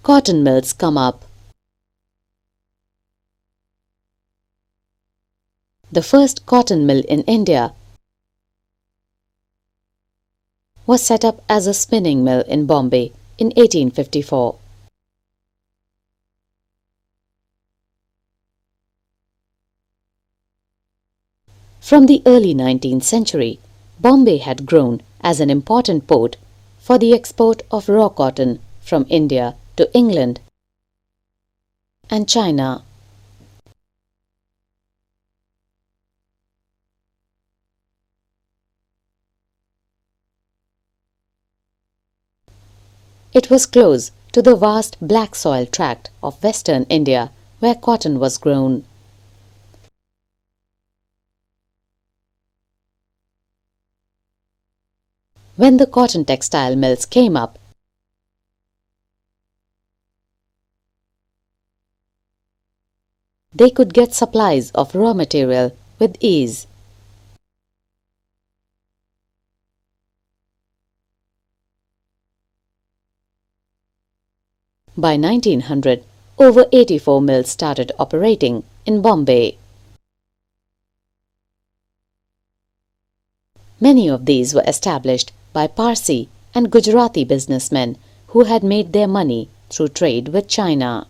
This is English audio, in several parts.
Cotton mills come up. The first cotton mill in India was set up as a spinning mill in Bombay in 1854. From the early 19th century, Bombay had grown as an important port for the export of raw cotton from India to England and China. It was close to the vast black soil tract of western India where cotton was grown. When the cotton textile mills came up, they could get supplies of raw material with ease. By 1900, over 84 mills started operating in Bombay. Many of these were established by Parsi and Gujarati businessmen who had made their money through trade with China.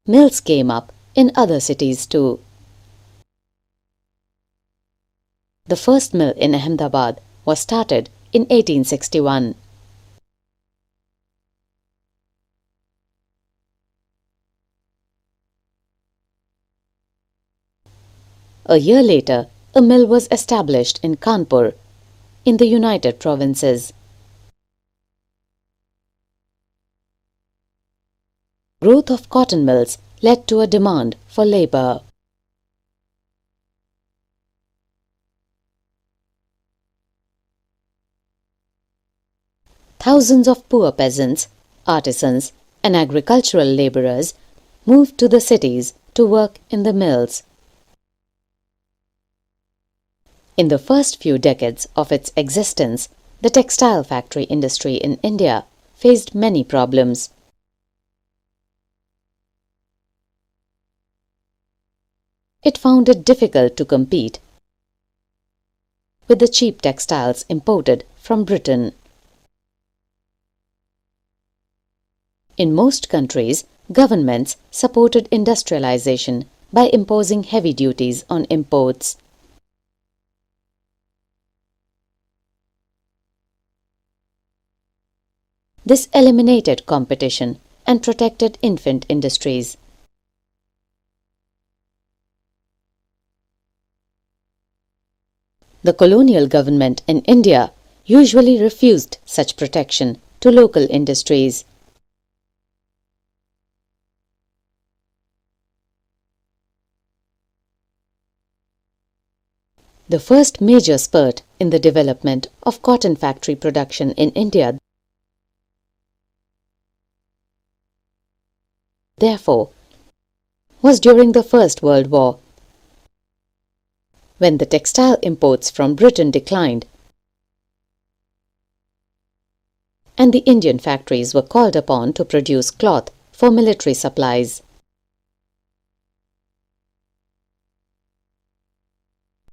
Mills came up in other cities too. The first mill in Ahmedabad was started in 1861. A year later, a mill was established in Kanpur, in the United Provinces. Growth of cotton mills led to a demand for labor. Thousands of poor peasants, artisans, and agricultural laborers moved to the cities to work in the mills. In the first few decades of its existence, the textile factory industry in India faced many problems. It found it difficult to compete with the cheap textiles imported from Britain. In most countries, governments supported industrialization by imposing heavy duties on imports. This eliminated competition and protected infant industries. The colonial government in India usually refused such protection to local industries. The first major spurt in the development of cotton factory production in India, therefore, was during the First World War, when the textile imports from Britain declined and the Indian factories were called upon to produce cloth for military supplies.